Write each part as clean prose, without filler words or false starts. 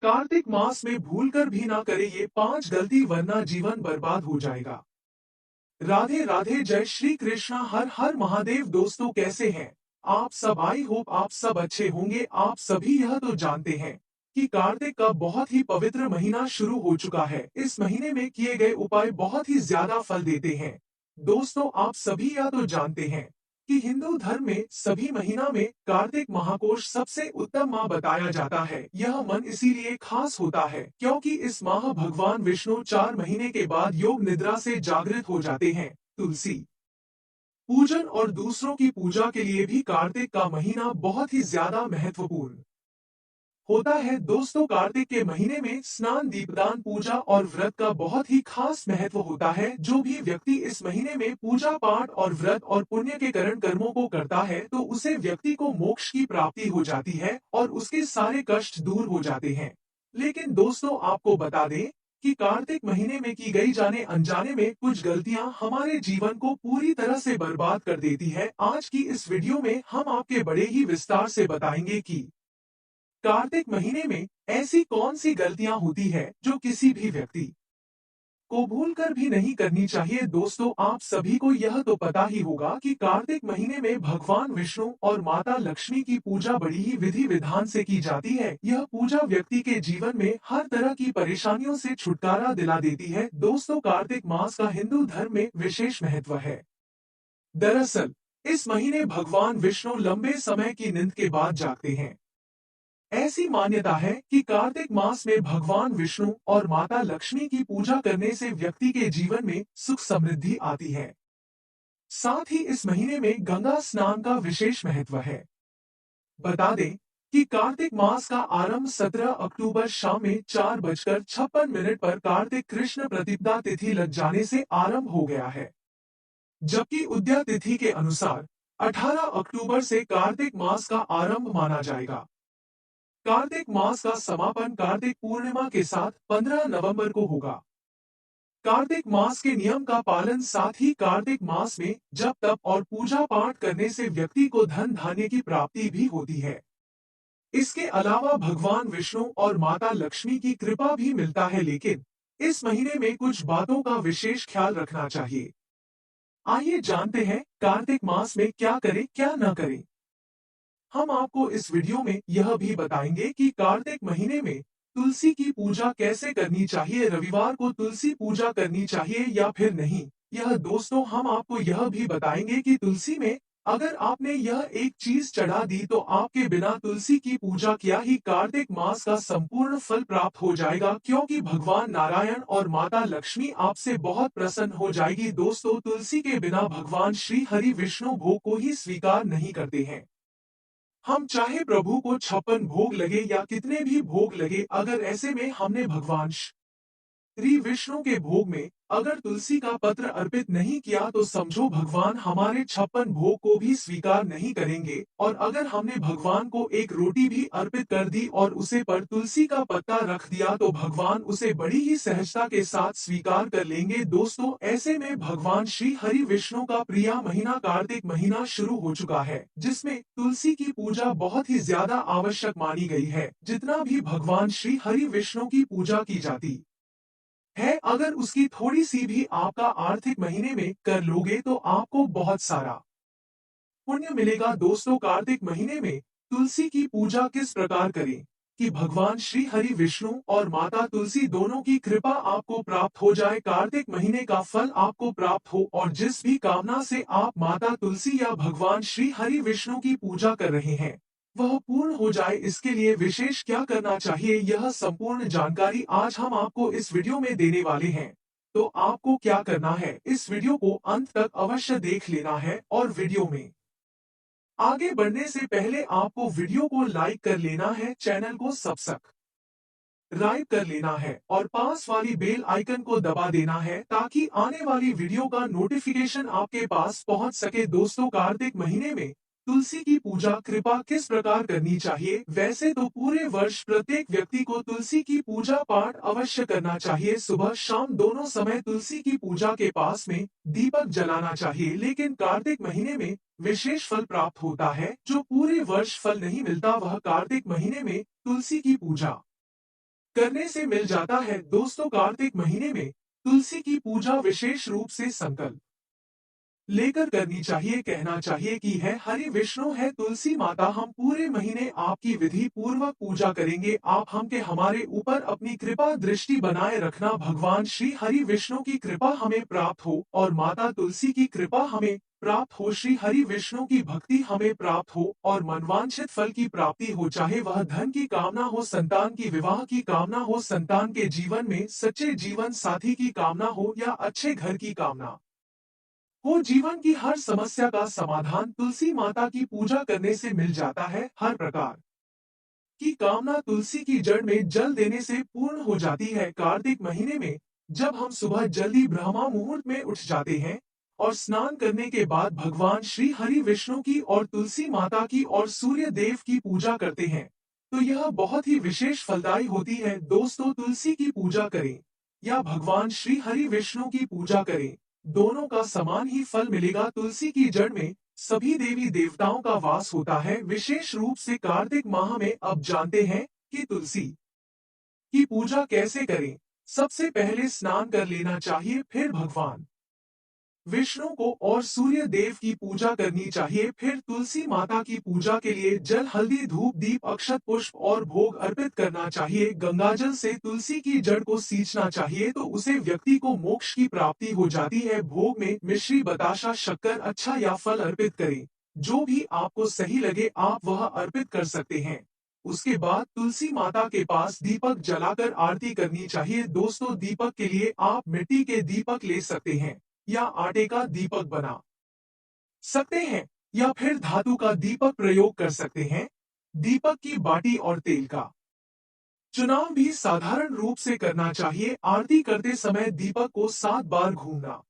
कार्तिक मास में भूलकर भी ना करे ये 5 गलती वरना जीवन बर्बाद हो जाएगा। राधे राधे, जय श्री कृष्णा, हर हर महादेव। दोस्तों कैसे हैं आप सब? आई होप आप सब अच्छे होंगे। आप सभी यह तो जानते हैं कि कार्तिक का बहुत ही पवित्र महीना शुरू हो चुका है। इस महीने में किए गए उपाय बहुत ही ज्यादा फल देते हैं। दोस्तों आप सभी यह तो जानते हैं कि हिंदू धर्म में सभी महीना में कार्तिक महाकोश सबसे उत्तम माह बताया जाता है। यह मन इसीलिए खास होता है क्योंकि इस माह भगवान विष्णु 4 महीने के बाद योग निद्रा से जागृत हो जाते हैं। तुलसी पूजन और दूसरों की पूजा के लिए भी कार्तिक का महीना बहुत ही ज्यादा महत्वपूर्ण होता है। दोस्तों कार्तिक के महीने में स्नान, दीपदान, पूजा और व्रत का बहुत ही खास महत्व होता है। जो भी व्यक्ति इस महीने में पूजा पाठ और व्रत और पुण्य के करण कर्मों को करता है तो उसे व्यक्ति को मोक्ष की प्राप्ति हो जाती है और उसके सारे कष्ट दूर हो जाते हैं। लेकिन दोस्तों आपको बता दें कि कार्तिक महीने में की गई जाने अनजाने में कुछ गलतियां हमारे जीवन को पूरी तरह से बर्बाद कर देती है। आज की इस वीडियो में हम आपके बड़े ही विस्तार से बताएंगे कि कार्तिक महीने में ऐसी कौन सी गलतियां होती है जो किसी भी व्यक्ति को भूलकर भी नहीं करनी चाहिए। दोस्तों आप सभी को यह तो पता ही होगा कि कार्तिक महीने में भगवान विष्णु और माता लक्ष्मी की पूजा बड़ी ही विधि विधान से की जाती है। यह पूजा व्यक्ति के जीवन में हर तरह की परेशानियों से छुटकारा दिला देती है। दोस्तों कार्तिक मास का हिंदू धर्म में विशेष महत्व है। दरअसल इस महीने भगवान विष्णु लंबे समय की नींद के बाद जागते हैं। ऐसी मान्यता है कि कार्तिक मास में भगवान विष्णु और माता लक्ष्मी की पूजा करने से व्यक्ति के जीवन में सुख समृद्धि आती है। साथ ही इस महीने में गंगा स्नान का विशेष महत्व है। बता दें कि कार्तिक मास का आरंभ 17 अक्टूबर शाम में 4:56 पर कार्तिक कृष्ण प्रतिपदा तिथि लग जाने से आरंभ हो गया है। जबकि उदया तिथि के अनुसार 18 अक्टूबर से कार्तिक मास का आरंभ माना जाएगा। कार्तिक मास का समापन कार्तिक पूर्णिमा के साथ 15 नवंबर को होगा। कार्तिक मास के नियम का पालन, साथ ही कार्तिक मास में जप तप और पूजा पाठ करने से व्यक्ति को धन धान्य की प्राप्ति भी होती है। इसके अलावा भगवान विष्णु और माता लक्ष्मी की कृपा भी मिलता है। लेकिन इस महीने में कुछ बातों का विशेष ख्याल रखना चाहिए। आइए जानते हैं कार्तिक मास में क्या करें क्या न करें। हम आपको इस वीडियो में यह भी बताएंगे कि कार्तिक महीने में तुलसी की पूजा कैसे करनी चाहिए। रविवार को तुलसी पूजा करनी चाहिए या फिर नहीं, यह दोस्तों हम आपको यह भी बताएंगे कि तुलसी में अगर आपने यह एक चीज चढ़ा दी तो आपके बिना तुलसी की पूजा किया ही कार्तिक मास का संपूर्ण फल प्राप्त हो जाएगा, क्योंकि भगवान नारायण और माता लक्ष्मी आपसे बहुत प्रसन्न हो जाएगी। दोस्तों तुलसी के बिना भगवान श्री हरि विष्णु भोग को ही स्वीकार नहीं करते हैं। हम चाहे प्रभु को 56 भोग लगे या कितने भी भोग लगे, अगर ऐसे में हमने भगवान श्री विष्णु के भोग में अगर तुलसी का पत्र अर्पित नहीं किया तो समझो भगवान हमारे 56 भोग को भी स्वीकार नहीं करेंगे। और अगर हमने भगवान को एक रोटी भी अर्पित कर दी और उसे पर तुलसी का पत्ता रख दिया तो भगवान उसे बड़ी ही सहजता के साथ स्वीकार कर लेंगे। दोस्तों ऐसे में भगवान श्री हरि विष्णु का प्रिय महीना कार्तिक महीना शुरू हो चुका है, जिसमें तुलसी की पूजा बहुत ही ज्यादा आवश्यक मानी गई है। जितना भी भगवान श्री हरि विष्णु की पूजा की जाती है, अगर उसकी थोड़ी सी भी आपका आर्थिक महीने में कर लोगे तो आपको बहुत सारा पुण्य मिलेगा। दोस्तों कार्तिक महीने में तुलसी की पूजा किस प्रकार करें कि भगवान श्री हरि विष्णु और माता तुलसी दोनों की कृपा आपको प्राप्त हो जाए, कार्तिक महीने का फल आपको प्राप्त हो और जिस भी कामना से आप माता तुलसी या भगवान श्री हरि विष्णु की पूजा कर रहे हैं वह पूर्ण हो जाए। इसके लिए विशेष क्या करना चाहिए, यह संपूर्ण जानकारी आज हम आपको इस वीडियो में देने वाले हैं। तो आपको क्या करना है, इस वीडियो को अंत तक अवश्य देख लेना है और वीडियो में आगे बढ़ने से पहले आपको वीडियो को लाइक कर लेना है, चैनल को सब्सक्राइब कर लेना है और पास वाली बेल आइकन को दबा देना है ताकि आने वाली वीडियो का नोटिफिकेशन आपके पास पहुंच सके। दोस्तों कार्तिक महीने में तुलसी की पूजा कृपा किस प्रकार करनी चाहिए। वैसे तो पूरे वर्ष प्रत्येक व्यक्ति को तुलसी की पूजा पाठ अवश्य करना चाहिए। सुबह शाम दोनों समय तुलसी की पूजा के पास में दीपक जलाना चाहिए, लेकिन कार्तिक महीने में विशेष फल प्राप्त होता है। जो पूरे वर्ष फल नहीं मिलता वह कार्तिक महीने में तुलसी की पूजा करने से मिल जाता है। दोस्तों, कार्तिक महीने में तुलसी की पूजा विशेष रूप से संकल्प लेकर करनी चाहिए। कहना चाहिए कि है हरि विष्णु है तुलसी माता, हम पूरे महीने आपकी विधि पूर्वक पूजा करेंगे। आप हम के हमारे ऊपर अपनी कृपा दृष्टि बनाए रखना। भगवान श्री हरि विष्णु की कृपा हमें प्राप्त हो और माता तुलसी की कृपा हमें प्राप्त हो। श्री हरि विष्णु की भक्ति हमें प्राप्त हो और मनवांछित फल की प्राप्ति हो, चाहे वह धन की कामना हो, संतान की विवाह की कामना हो, संतान के जीवन में सच्चे जीवन साथी की कामना हो या अच्छे घर की कामना हो। जीवन की हर समस्या का समाधान तुलसी माता की पूजा करने से मिल जाता है। हर प्रकार की कामना तुलसी की जड़ में जल देने से पूर्ण हो जाती है। कार्तिक महीने में जब हम सुबह जल्दी ब्रह्मा मुहूर्त में उठ जाते हैं और स्नान करने के बाद भगवान श्री हरि विष्णु की और तुलसी माता की और सूर्य देव की पूजा करते हैं, तो यह बहुत ही विशेष फलदायी होती है। दोस्तों, तुलसी की पूजा करें या भगवान श्री हरि विष्णु की पूजा करें, दोनों का समान ही फल मिलेगा। तुलसी की जड़ में सभी देवी देवताओं का वास होता है। विशेष रूप से कार्तिक माह में अब जानते हैं कि तुलसी की पूजा कैसे करें। सबसे पहले स्नान कर लेना चाहिए, फिर भगवान विष्णु को और सूर्य देव की पूजा करनी चाहिए। फिर तुलसी माता की पूजा के लिए जल, हल्दी, धूप, दीप, अक्षत, पुष्प और भोग अर्पित करना चाहिए। गंगाजल से तुलसी की जड़ को सींचना चाहिए तो उसे व्यक्ति को मोक्ष की प्राप्ति हो जाती है। भोग में मिश्री, बताशा, शक्कर, अच्छा या फल अर्पित करें। जो भी आपको सही लगे आप वह अर्पित कर सकते हैं। उसके बाद तुलसी माता के पास दीपक जलाकर आरती करनी चाहिए। दोस्तों, दीपक के लिए आप मिट्टी के दीपक ले सकते हैं या आटे का दीपक बना सकते हैं या फिर धातु का दीपक प्रयोग कर सकते हैं। दीपक की बाटी और तेल का चुनाव भी साधारण रूप से करना चाहिए। आरती करते समय दीपक को 7 बार घूमना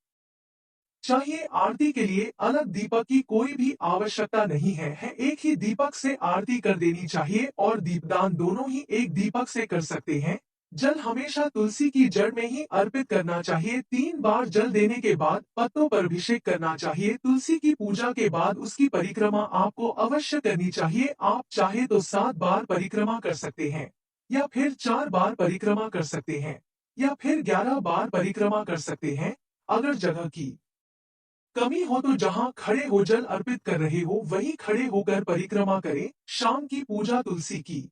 चाहिए। आरती के लिए अलग दीपक की कोई भी आवश्यकता नहीं है एक ही दीपक से आरती कर देनी चाहिए और दीपदान दोनों ही एक दीपक से कर सकते हैं। जल हमेशा तुलसी की जड़ में ही अर्पित करना चाहिए। 3 बार जल देने के बाद पत्तों पर अभिषेक करना चाहिए। तुलसी की पूजा के बाद उसकी परिक्रमा आपको अवश्य करनी चाहिए। आप चाहे तो 7 बार परिक्रमा कर सकते हैं या फिर 4 बार परिक्रमा कर सकते हैं या फिर 11 बार परिक्रमा कर सकते हैं। अगर जगह की कमी हो तो जहां खड़े हो जल अर्पित कर रहे हो वहीं खड़े होकर परिक्रमा करें। शाम की पूजा तुलसी की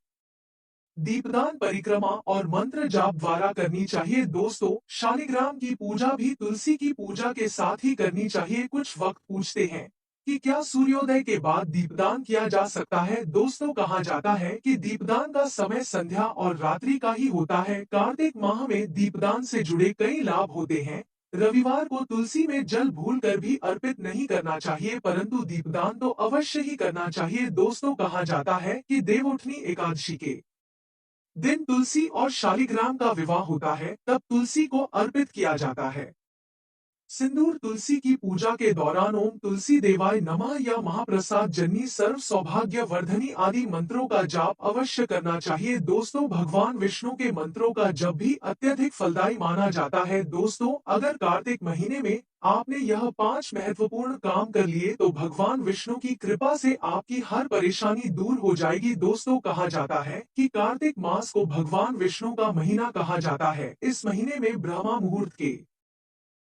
दीपदान, परिक्रमा और मंत्र जाप द्वारा करनी चाहिए। दोस्तों, शालिग्राम की पूजा भी तुलसी की पूजा के साथ ही करनी चाहिए। कुछ वक्त पूछते हैं कि क्या सूर्योदय के बाद दीपदान किया जा सकता है। दोस्तों, कहा जाता है कि दीपदान का समय संध्या और रात्रि का ही होता है। कार्तिक माह में दीपदान से जुड़े कई लाभ होते हैं। रविवार को तुलसी में जल भूलकर भी अर्पित नहीं करना चाहिए, परंतु दीपदान तो अवश्य ही करना चाहिए। दोस्तों, कहा जाता है कि देवउठनी एकादशी के दिन तुलसी और शालिग्राम का विवाह होता है, तब तुलसी को अर्पित किया जाता है सिंदूर। तुलसी की पूजा के दौरान ओम तुलसी देवाय नमः या महाप्रसाद जन्नी सर्व सौभाग्य वर्धनी आदि मंत्रों का जाप अवश्य करना चाहिए। दोस्तों, भगवान विष्णु के मंत्रों का जप भी अत्यधिक फलदायी माना जाता है। दोस्तों, अगर कार्तिक महीने में आपने यह 5 महत्वपूर्ण काम कर लिए तो भगवान विष्णु की कृपा से आपकी हर परेशानी दूर हो जाएगी। दोस्तों, कहा जाता है कि कार्तिक मास को भगवान विष्णु का महीना कहा जाता है। इस महीने में ब्रह्मा मुहूर्त के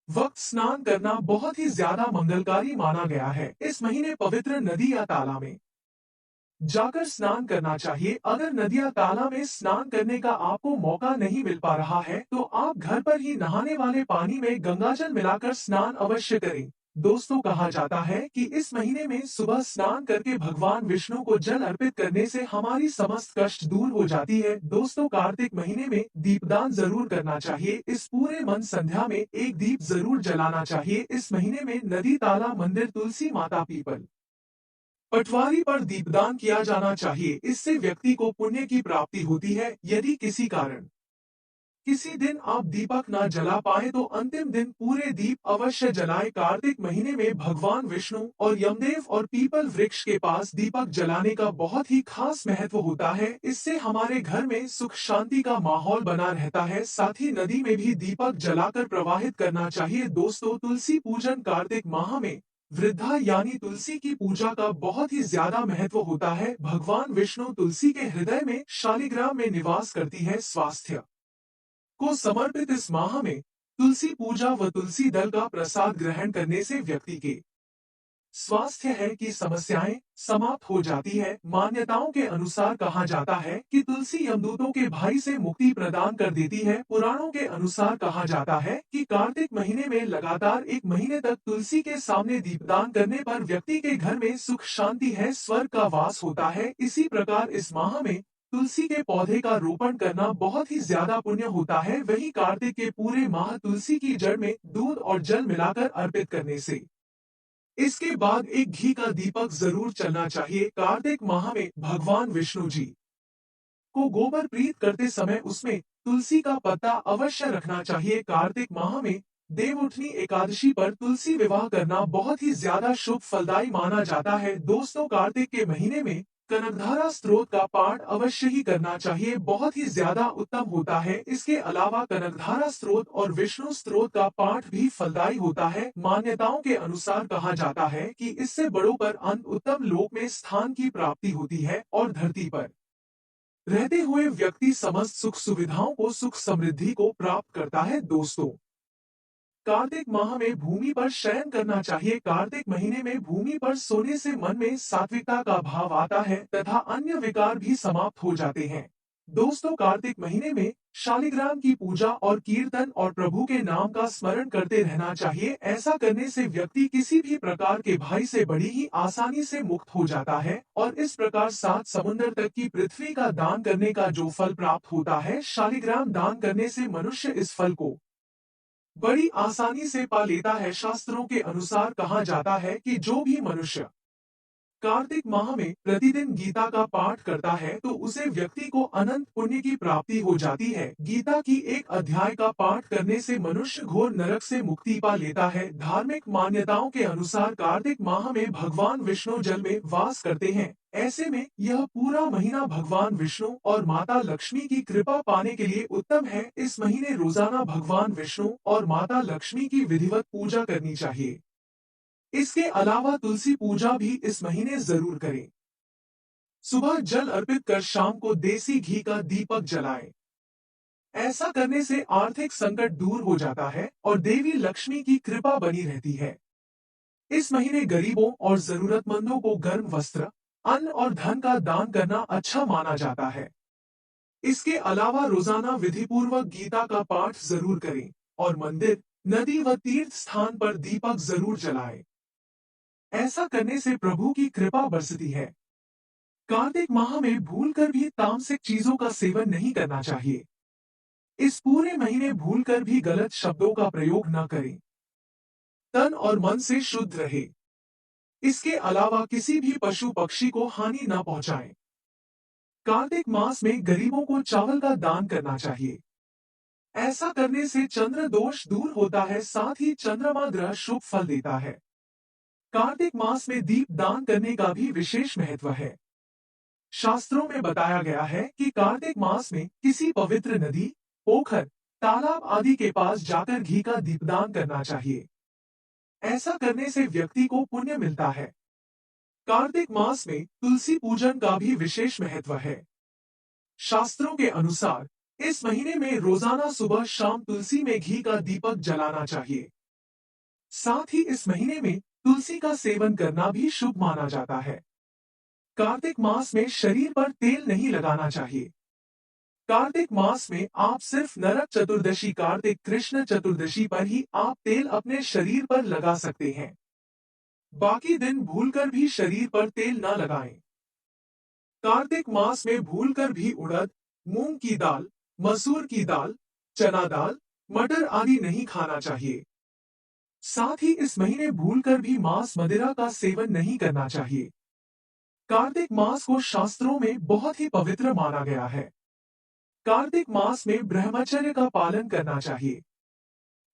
वक्त स्नान करना बहुत ही ज्यादा मंगलकारी माना गया है। इस महीने पवित्र नदी या तालाब में जाकर स्नान करना चाहिए। अगर नदी या तालाब में स्नान करने का आपको मौका नहीं मिल पा रहा है तो आप घर पर ही नहाने वाले पानी में गंगाजल मिलाकर स्नान अवश्य करें। दोस्तों, कहा जाता है कि इस महीने में सुबह स्नान करके भगवान विष्णु को जल अर्पित करने से हमारी समस्त कष्ट दूर हो जाती है। दोस्तों, कार्तिक महीने में दीपदान जरूर करना चाहिए। इस पूरे मन संध्या में एक दीप जरूर जलाना चाहिए। इस महीने में नदी, तालाब, मंदिर, तुलसी माता, पीपल, पटवारी पर दीपदान किया जाना चाहिए। इससे व्यक्ति को पुण्य की प्राप्ति होती है। यदि किसी कारण किसी दिन आप दीपक न जला पाए तो अंतिम दिन पूरे दीप अवश्य जलाएं। कार्तिक महीने में भगवान विष्णु और यमदेव और पीपल वृक्ष के पास दीपक जलाने का बहुत ही खास महत्व होता है। इससे हमारे घर में सुख शांति का माहौल बना रहता है। साथ ही नदी में भी दीपक जलाकर प्रवाहित करना चाहिए। दोस्तों, तुलसी पूजन कार्तिक माह में वृद्धा यानी तुलसी की पूजा का बहुत ही ज्यादा महत्व होता है। भगवान विष्णु तुलसी के हृदय में शालिग्राम में निवास करती है। स्वास्थ्य को समर्पित इस माह में तुलसी पूजा व तुलसी दल का प्रसाद ग्रहण करने से व्यक्ति के स्वास्थ्य है की समस्याएं समाप्त हो जाती है। मान्यताओं के अनुसार कहा जाता है कि तुलसी यमदूतों के भाई से मुक्ति प्रदान कर देती है। पुराणों के अनुसार कहा जाता है कि कार्तिक महीने में लगातार 1 महीने तक तुलसी के सामने दीपदान करने पर व्यक्ति के घर में सुख शांति है, स्वर्ग का वास होता है। इसी प्रकार इस माह में तुलसी के पौधे का रोपण करना बहुत ही ज्यादा पुण्य होता है। वही कार्तिक के पूरे माह तुलसी की जड़ में दूध और जल मिलाकर अर्पित करने से इसके बाद एक घी का दीपक जरूर चलना चाहिए। कार्तिक माह में भगवान विष्णु जी को गोबर प्रीत करते समय उसमें तुलसी का पत्ता अवश्य रखना चाहिए। कार्तिक माह में देवउठनी एकादशी पर तुलसी विवाह करना बहुत ही ज्यादा शुभ फलदायी माना जाता है। दोस्तों, कार्तिक के महीने में कनकधारा स्त्रोत का पाठ अवश्य ही करना चाहिए, बहुत ही ज्यादा उत्तम होता है। इसके अलावा कनकधारा स्त्रोत और विष्णु स्त्रोत का पाठ भी फलदायी होता है। मान्यताओं के अनुसार कहा जाता है कि इससे बड़ों पर अंत उत्तम लोक में स्थान की प्राप्ति होती है और धरती पर रहते हुए व्यक्ति समस्त सुख सुविधाओं को सुख समृद्धि को प्राप्त करता है। दोस्तों, कार्तिक माह में भूमि पर शयन करना चाहिए। कार्तिक महीने में भूमि पर सोने से मन में सात्विकता का भाव आता है तथा अन्य विकार भी समाप्त हो जाते हैं। दोस्तों, कार्तिक महीने में शालिग्राम की पूजा और कीर्तन और प्रभु के नाम का स्मरण करते रहना चाहिए। ऐसा करने से व्यक्ति किसी भी प्रकार के भय से बड़ी ही आसानी से मुक्त हो जाता है और इस प्रकार 7 समुंदर तक की पृथ्वी का दान करने का जो फल प्राप्त होता है, शालिग्राम दान करने से मनुष्य इस फल को बड़ी आसानी से पा लेता है। शास्त्रों के अनुसार कहा जाता है कि जो भी मनुष्य कार्तिक माह में प्रतिदिन गीता का पाठ करता है तो उसे व्यक्ति को अनंत पुण्य की प्राप्ति हो जाती है। गीता की एक अध्याय का पाठ करने से मनुष्य घोर नरक से मुक्ति पा लेता है। धार्मिक मान्यताओं के अनुसार कार्तिक माह में भगवान विष्णु जल में वास करते हैं। ऐसे में यह पूरा महीना भगवान विष्णु और माता लक्ष्मी की कृपा पाने के लिए उत्तम है। इस महीने रोजाना भगवान विष्णु और माता लक्ष्मी की विधिवत पूजा करनी चाहिए। इसके अलावा तुलसी पूजा भी इस महीने जरूर करें। सुबह जल अर्पित कर शाम को देसी घी का दीपक जलाएं। ऐसा करने से आर्थिक संकट दूर हो जाता है और देवी लक्ष्मी की कृपा बनी रहती है। इस महीने गरीबों और जरूरतमंदों को गर्म वस्त्र, अन्न और धन का दान करना अच्छा माना जाता है। इसके अलावा रोजाना विधिपूर्वक गीता का पाठ जरूर करें और मंदिर, नदी व तीर्थ स्थान पर दीपक जरूर जलाएं। ऐसा करने से प्रभु की कृपा बरसती है। कार्तिक माह में भूलकर भी तामसिक चीजों का सेवन नहीं करना चाहिए। इस पूरे महीने भूलकर भी गलत शब्दों का प्रयोग न करें। तन और मन से शुद्ध रहे। इसके अलावा किसी भी पशु पक्षी को हानि न पहुंचाएं। कार्तिक मास में गरीबों को चावल का दान करना चाहिए। ऐसा करने से चंद्र दोष दूर होता है, साथ ही चंद्रमा ग्रह शुभ फल देता है। कार्तिक मास में दीप दान करने का भी विशेष महत्व है। शास्त्रों में बताया गया है कि कार्तिक मास में किसी पवित्र नदी, पोखर, तालाब आदि के पास जाकर घी का दीपदान करना चाहिए। ऐसा करने से व्यक्ति को पुण्य मिलता है। कार्तिक मास में तुलसी पूजन का भी विशेष महत्व है। शास्त्रों के अनुसार इस महीने में रोजाना सुबह शाम तुलसी में घी का दीपक जलाना चाहिए। साथ ही इस महीने में तुलसी का सेवन करना भी शुभ माना जाता है। कार्तिक मास में शरीर पर तेल नहीं लगाना चाहिए। कार्तिक मास में आप सिर्फ नरक चतुर्दशी, कार्तिक कृष्ण चतुर्दशी पर ही आप तेल अपने शरीर पर लगा सकते हैं। बाकी दिन भूलकर भी शरीर पर तेल न लगाएं। कार्तिक मास में भूलकर भी उड़द, मूंग की दाल, मसूर की दाल, चना दाल, मटर आदि नहीं खाना चाहिए। साथ ही इस महीने भूलकर भी मांस मदिरा का सेवन नहीं करना चाहिए। कार्तिक मास को शास्त्रों में बहुत ही पवित्र माना गया है। कार्तिक मास में ब्रह्मचर्य का पालन करना चाहिए।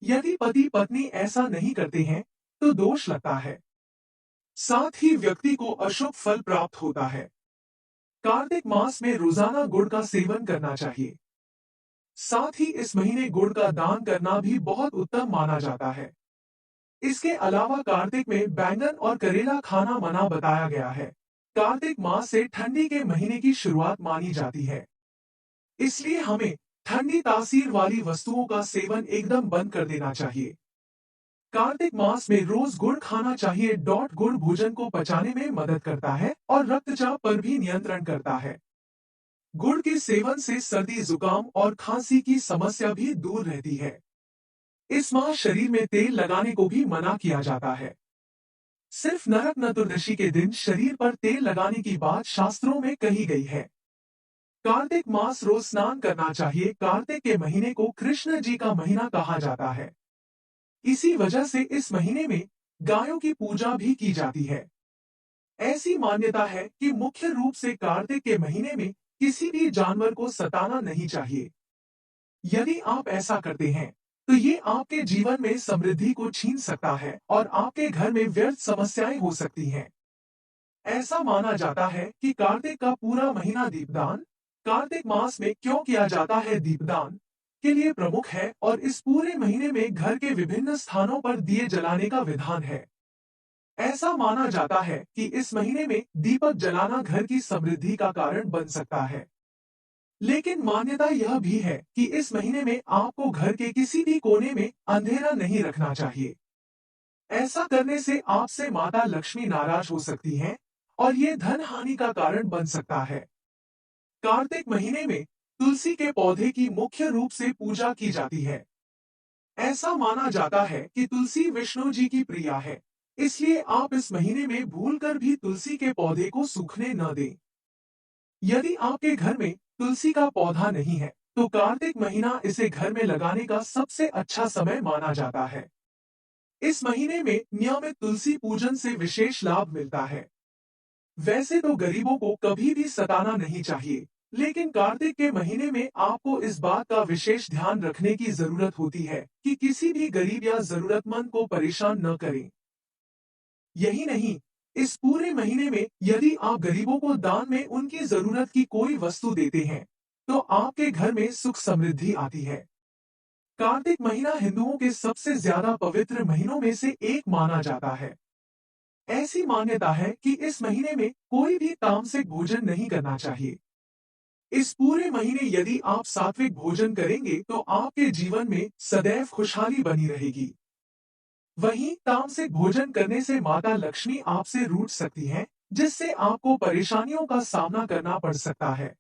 यदि पति पत्नी ऐसा नहीं करते हैं तो दोष लगता है। साथ ही व्यक्ति को अशुभ फल प्राप्त होता है। कार्तिक मास में रोजाना गुड़ का सेवन करना चाहिए। साथ ही इस महीने गुड़ का दान करना भी बहुत उत्तम माना जाता है। इसके अलावा कार्तिक में बैंगन और करेला खाना मना बताया गया है। कार्तिक मास से ठंडी के महीने की शुरुआत मानी जाती है, इसलिए हमें ठंडी तासीर वाली वस्तुओं का सेवन एकदम बंद कर देना चाहिए। कार्तिक मास में रोज गुड़ खाना चाहिए। गुड़ भोजन को पचाने में मदद करता है और रक्तचाप पर भी नियंत्रण करता है। गुड़ के सेवन से सर्दी जुकाम और खांसी की समस्या भी दूर रहती है। इस माह शरीर में तेल लगाने को भी मना किया जाता है। सिर्फ नरक चतुर्दशी के दिन शरीर पर तेल लगाने की बात शास्त्रों में कही गई है। कार्तिक मास रोज स्नान करना चाहिए। कार्तिक के महीने को कृष्ण जी का महीना कहा जाता है। इसी वजह से इस महीने में गायों की पूजा भी की जाती है। ऐसी मान्यता है कि मुख्य रूप से कार्तिक के महीने में किसी भी जानवर को सताना नहीं चाहिए। यदि आप ऐसा करते हैं तो ये आपके जीवन में समृद्धि को छीन सकता है और आपके घर में व्यर्थ समस्याएं हो सकती हैं। ऐसा माना जाता है कि कार्तिक का पूरा महीना दीपदान, कार्तिक मास में क्यों किया जाता है दीपदान के लिए प्रमुख है और इस पूरे महीने में घर के विभिन्न स्थानों पर दिए जलाने का विधान है। ऐसा माना जाता है कि इस महीने में दीपक जलाना घर की समृद्धि का कारण बन सकता है। लेकिन मान्यता यह भी है कि इस महीने में आपको घर के किसी भी कोने में अंधेरा नहीं रखना चाहिए। ऐसा करने से आपसे माता लक्ष्मी नाराज हो सकती हैं और ये धन हानि का कारण बन सकता है। कार्तिक महीने में तुलसी के पौधे की मुख्य रूप से पूजा की जाती है। ऐसा माना जाता है कि तुलसी विष्णु जी की प्रिया है, इसलिए आप इस महीने में भूलकर भी तुलसी के पौधे को सूखने न दें। यदि आपके घर में तुलसी का पौधा नहीं है, तो कार्तिक महीना इसे घर में लगाने का सबसे अच्छा समय माना जाता है। इस महीने में नियमित तुलसी पूजन से विशेष लाभ मिलता है। वैसे तो गरीबों को कभी भी सताना नहीं चाहिए, लेकिन कार्तिक के महीने में आपको इस बात का विशेष ध्यान रखने की जरूरत होती है कि किसी भी गरीब या जरूरतमंद को परेशान न करें। यही नहीं, इस पूरे महीने में यदि आप गरीबों को दान में उनकी जरूरत की कोई वस्तु देते हैं, तो आपके घर में सुख समृद्धि आती है। कार्तिक महीना हिंदुओं के सबसे ज्यादा पवित्र महीनों में से एक माना जाता है। ऐसी मान्यता है कि इस महीने में कोई भी तामसिक भोजन नहीं करना चाहिए। इस पूरे महीने यदि आप सात्विक भोजन करेंगे तो आपके जीवन में सदैव खुशहाली बनी रहेगी। वहीं तामसिक भोजन करने से माता लक्ष्मी आपसे रूठ सकती हैं, जिससे आपको परेशानियों का सामना करना पड़ सकता है।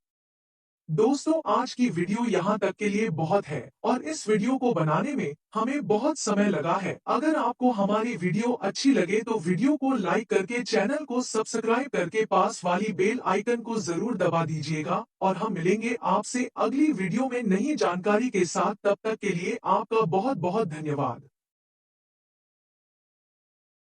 दोस्तों, आज की वीडियो यहाँ तक के लिए बहुत है और इस वीडियो को बनाने में हमें बहुत समय लगा है। अगर आपको हमारी वीडियो अच्छी लगे तो वीडियो को लाइक करके चैनल को सब्सक्राइब करके पास वाली बेल आइकन को जरूर दबा दीजिएगा और हम मिलेंगे आपसे अगली वीडियो में नई जानकारी के साथ। तब तक के लिए आपका बहुत बहुत धन्यवाद।